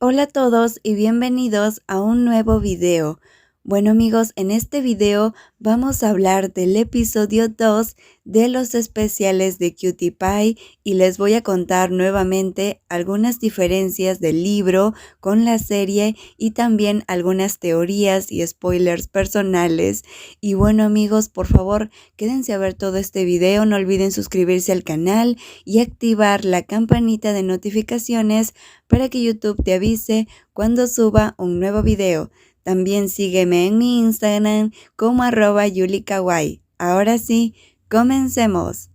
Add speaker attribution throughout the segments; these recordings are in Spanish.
Speaker 1: Hola a todos y bienvenidos a un nuevo video. Bueno amigos, en este video vamos a hablar del episodio 2 de los especiales de Cutie Pie y les voy a contar nuevamente algunas diferencias del libro con la serie y también algunas teorías y spoilers personales. Y bueno amigos, por favor, quédense a ver todo este video, no olviden suscribirse al canal y activar la campanita de notificaciones para que YouTube te avise cuando suba un nuevo video. También sígueme en mi Instagram como @yulikawaii. Ahora sí, comencemos.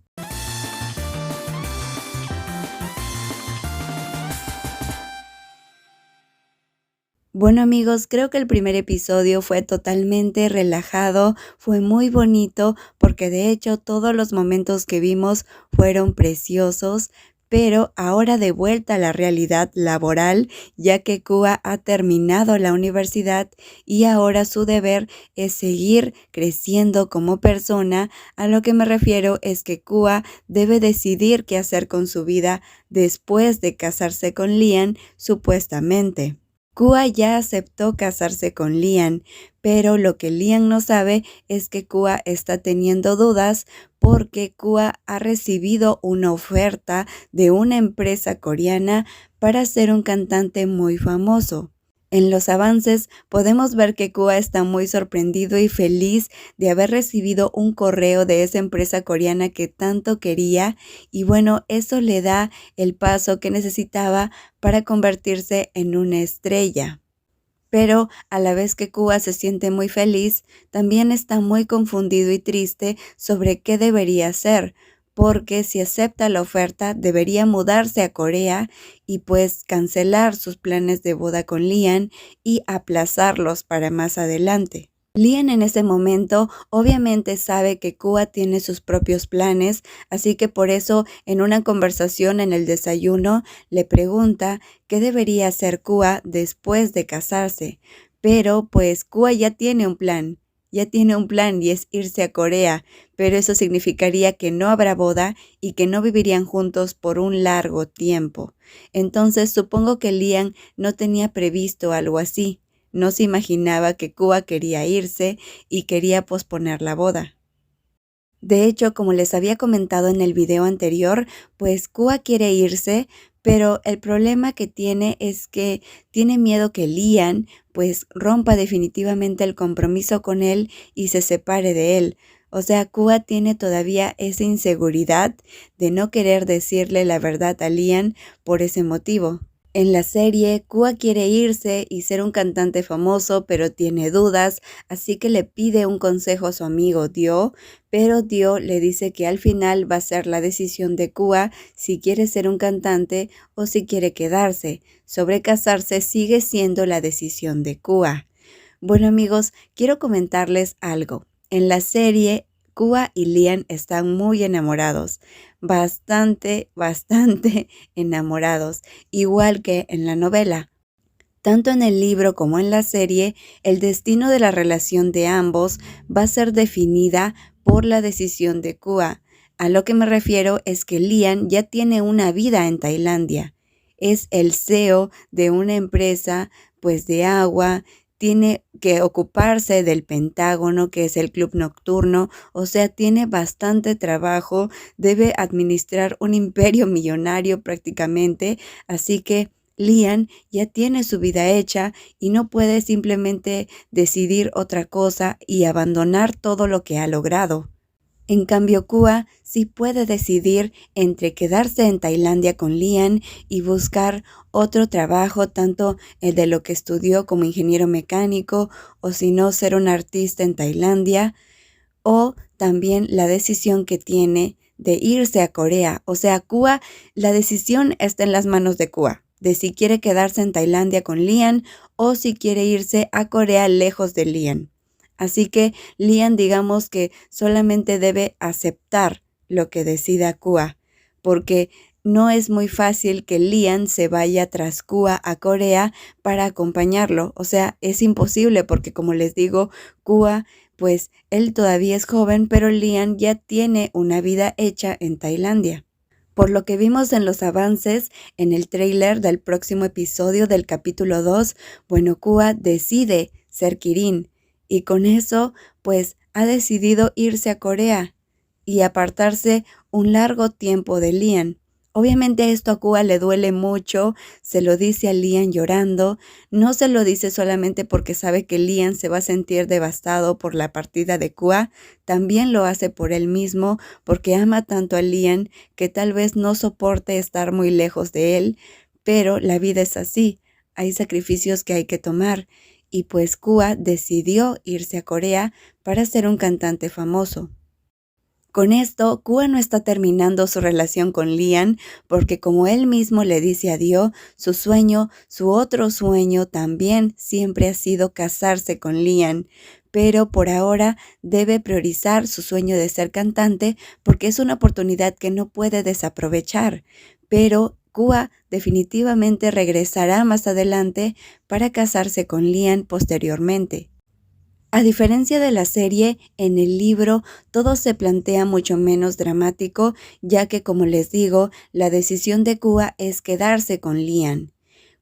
Speaker 1: Bueno amigos, creo que el primer episodio fue totalmente relajado, fue muy bonito porque de hecho todos los momentos que vimos fueron preciosos, pero ahora de vuelta a la realidad laboral, ya que Kua ha terminado la universidad y ahora su deber es seguir creciendo como persona. A lo que me refiero es que Kua debe decidir qué hacer con su vida después de casarse con Lian, supuestamente. Kua ya aceptó casarse con Lian, pero lo que Lian no sabe es que Kua está teniendo dudas porque Kua ha recibido una oferta de una empresa coreana para ser un cantante muy famoso. En los avances podemos ver que Kua está muy sorprendido y feliz de haber recibido un correo de esa empresa coreana que tanto quería y bueno, eso le da el paso que necesitaba para convertirse en una estrella. Pero a la vez que Kua se siente muy feliz, también está muy confundido y triste sobre qué debería hacer, porque si acepta la oferta debería mudarse a Corea y pues cancelar sus planes de boda con Lian y aplazarlos para más adelante. Lian en ese momento obviamente sabe que Kua tiene sus propios planes, así que por eso en una conversación en el desayuno le pregunta qué debería hacer Kua después de casarse. Pero pues Kua ya tiene un plan y es irse a Corea, pero eso significaría que no habrá boda y que no vivirían juntos por un largo tiempo. Entonces supongo que Lian no tenía previsto algo así. No se imaginaba que Kua quería irse y quería posponer la boda. De hecho, como les había comentado en el video anterior, pues Kua quiere irse, pero el problema que tiene es que tiene miedo que Lian pues rompa definitivamente el compromiso con él y se separe de él. O sea, Kua tiene todavía esa inseguridad de no querer decirle la verdad a Lian por ese motivo. En la serie, Kua quiere irse y ser un cantante famoso, pero tiene dudas, así que le pide un consejo a su amigo Dio, pero Dio le dice que al final va a ser la decisión de Kua si quiere ser un cantante o si quiere quedarse. Sobre casarse sigue siendo la decisión de Kua. Bueno amigos, quiero comentarles algo. En la serie, Kua y Lian están muy enamorados, bastante enamorados, igual que en la novela. Tanto en el libro como en la serie, el destino de la relación de ambos va a ser definida por la decisión de Kua. A lo que me refiero es que Lian ya tiene una vida en Tailandia. Es el CEO de una empresa, pues de agua, tiene que ocuparse del Pentágono, que es el club nocturno, o sea, tiene bastante trabajo, debe administrar un imperio millonario prácticamente, así que Lian ya tiene su vida hecha y no puede simplemente decidir otra cosa y abandonar todo lo que ha logrado. En cambio, Kua sí puede decidir entre quedarse en Tailandia con Lian y buscar otro trabajo, tanto el de lo que estudió como ingeniero mecánico, o si no, ser un artista en Tailandia, o también la decisión que tiene de irse a Corea. O sea, Kua, la decisión está en las manos de Kua, de si quiere quedarse en Tailandia con Lian o si quiere irse a Corea lejos de Lian. Así que Lian, digamos que solamente debe aceptar lo que decida Kua, porque no es muy fácil que Lian se vaya tras Kua a Corea para acompañarlo. O sea, es imposible porque, como les digo, Kua, pues él todavía es joven, pero Lian ya tiene una vida hecha en Tailandia. Por lo que vimos en los avances en el tráiler del próximo episodio del capítulo 2, bueno, Kua decide ser Kirin y con eso pues ha decidido irse a Corea y apartarse un largo tiempo de Lian. Obviamente esto a Kua le duele mucho, se lo dice a Lian llorando, no se lo dice solamente porque sabe que Lian se va a sentir devastado por la partida de Kua, también lo hace por él mismo, porque ama tanto a Lian que tal vez no soporte estar muy lejos de él, pero la vida es así, hay sacrificios que hay que tomar, y pues Kua decidió irse a Corea para ser un cantante famoso. Con esto, Kua no está terminando su relación con Lian porque como él mismo le dice a Dio, su sueño, su otro sueño también siempre ha sido casarse con Lian, pero por ahora debe priorizar su sueño de ser cantante porque es una oportunidad que no puede desaprovechar, pero Kua definitivamente regresará más adelante para casarse con Lian posteriormente. A diferencia de la serie, en el libro todo se plantea mucho menos dramático, ya que como les digo, la decisión de Kua es quedarse con Lian.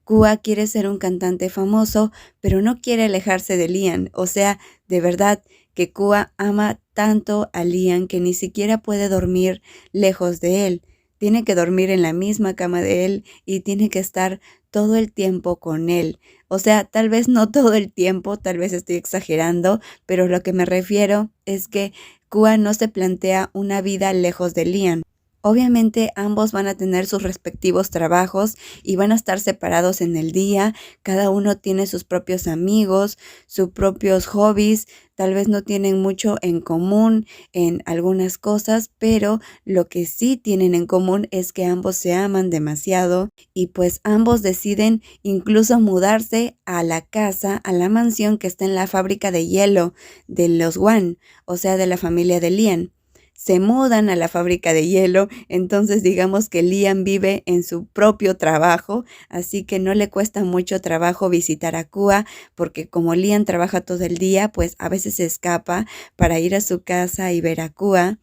Speaker 1: Kua quiere ser un cantante famoso, pero no quiere alejarse de Lian, o sea, de verdad que Kua ama tanto a Lian que ni siquiera puede dormir lejos de él. Tiene que dormir en la misma cama de él y tiene que estar todo el tiempo con él. O sea, tal vez no todo el tiempo, tal vez estoy exagerando, pero lo que me refiero es que Kua no se plantea una vida lejos de Lian. Obviamente ambos van a tener sus respectivos trabajos y van a estar separados en el día, cada uno tiene sus propios amigos, sus propios hobbies, tal vez no tienen mucho en común en algunas cosas, pero lo que sí tienen en común es que ambos se aman demasiado y pues ambos deciden incluso mudarse a la casa, a la mansión que está en la fábrica de hielo de los Wan, o sea de la familia de Lian. Se mudan a la fábrica de hielo, entonces digamos que Lian vive en su propio trabajo, así que no le cuesta mucho trabajo visitar a Kua, porque como Lian trabaja todo el día, pues a veces se escapa para ir a su casa y ver a Kua.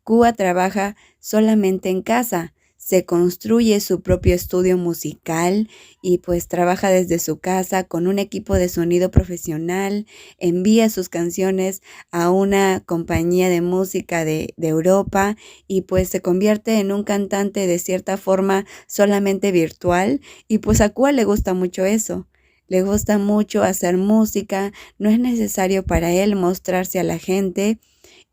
Speaker 1: Kua trabaja solamente en casa, se construye su propio estudio musical y pues trabaja desde su casa con un equipo de sonido profesional, envía sus canciones a una compañía de música de Europa y pues se convierte en un cantante de cierta forma solamente virtual y pues a Kua le gusta mucho eso. Le gusta mucho hacer música, no es necesario para él mostrarse a la gente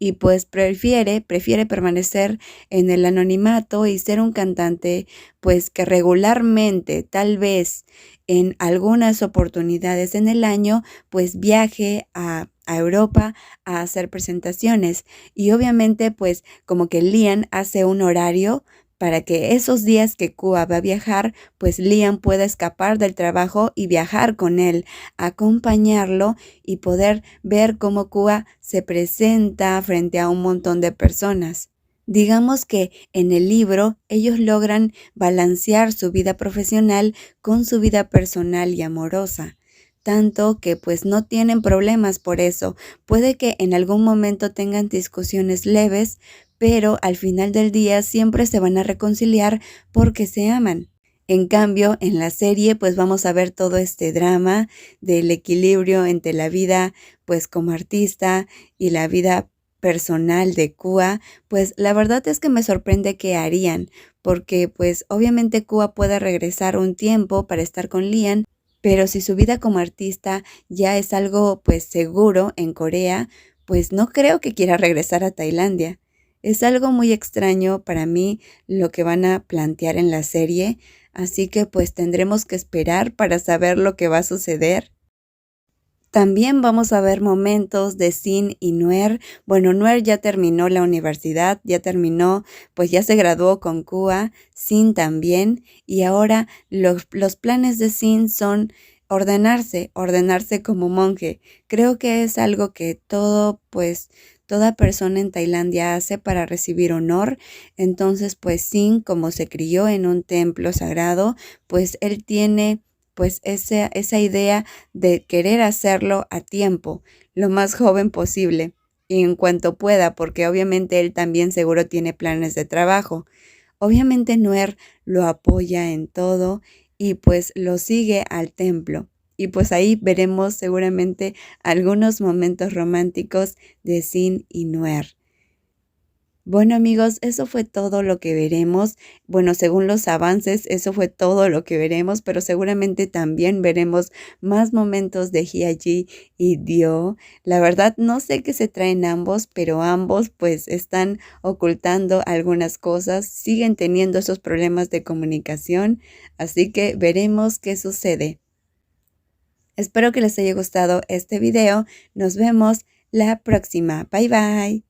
Speaker 1: y pues prefiere permanecer en el anonimato y ser un cantante pues que regularmente, tal vez en algunas oportunidades en el año, pues viaje a Europa a hacer presentaciones y obviamente pues como que Lian hace un horario para que esos días que Kua va a viajar, pues Lian pueda escapar del trabajo y viajar con él, acompañarlo y poder ver cómo Kua se presenta frente a un montón de personas. Digamos que en el libro ellos logran balancear su vida profesional con su vida personal y amorosa. Tanto que pues no tienen problemas por eso. Puede que en algún momento tengan discusiones leves, pero al final del día siempre se van a reconciliar porque se aman. En cambio, en la serie pues vamos a ver todo este drama del equilibrio entre la vida pues como artista y la vida personal de Kua, pues la verdad es que me sorprende qué harían, porque pues obviamente Kua puede regresar un tiempo para estar con Lian, pero si su vida como artista ya es algo pues seguro en Corea, pues no creo que quiera regresar a Tailandia. Es algo muy extraño para mí lo que van a plantear en la serie, así que pues tendremos que esperar para saber lo que va a suceder. También vamos a ver momentos de Sin y Nuer. Bueno, Nuer ya terminó la universidad, ya terminó, pues ya se graduó con Kua, Sin también, y ahora los planes de Sin son ordenarse como monje. Creo que es algo que toda persona en Tailandia hace para recibir honor. Entonces, pues Sin, como se crió en un templo sagrado, pues él tiene pues esa idea de querer hacerlo a tiempo, lo más joven posible y en cuanto pueda, porque obviamente él también seguro tiene planes de trabajo. Obviamente Nuer lo apoya en todo y pues lo sigue al templo. Y pues ahí veremos seguramente algunos momentos románticos de Sin y Nuer. Bueno amigos, eso fue todo lo que veremos. Bueno, según los avances, eso fue todo lo que veremos, pero seguramente también veremos más momentos de Hyeji y Dio. La verdad, no sé qué se traen ambos, pero ambos pues están ocultando algunas cosas, siguen teniendo esos problemas de comunicación, así que veremos qué sucede. Espero que les haya gustado este video. Nos vemos la próxima. Bye bye.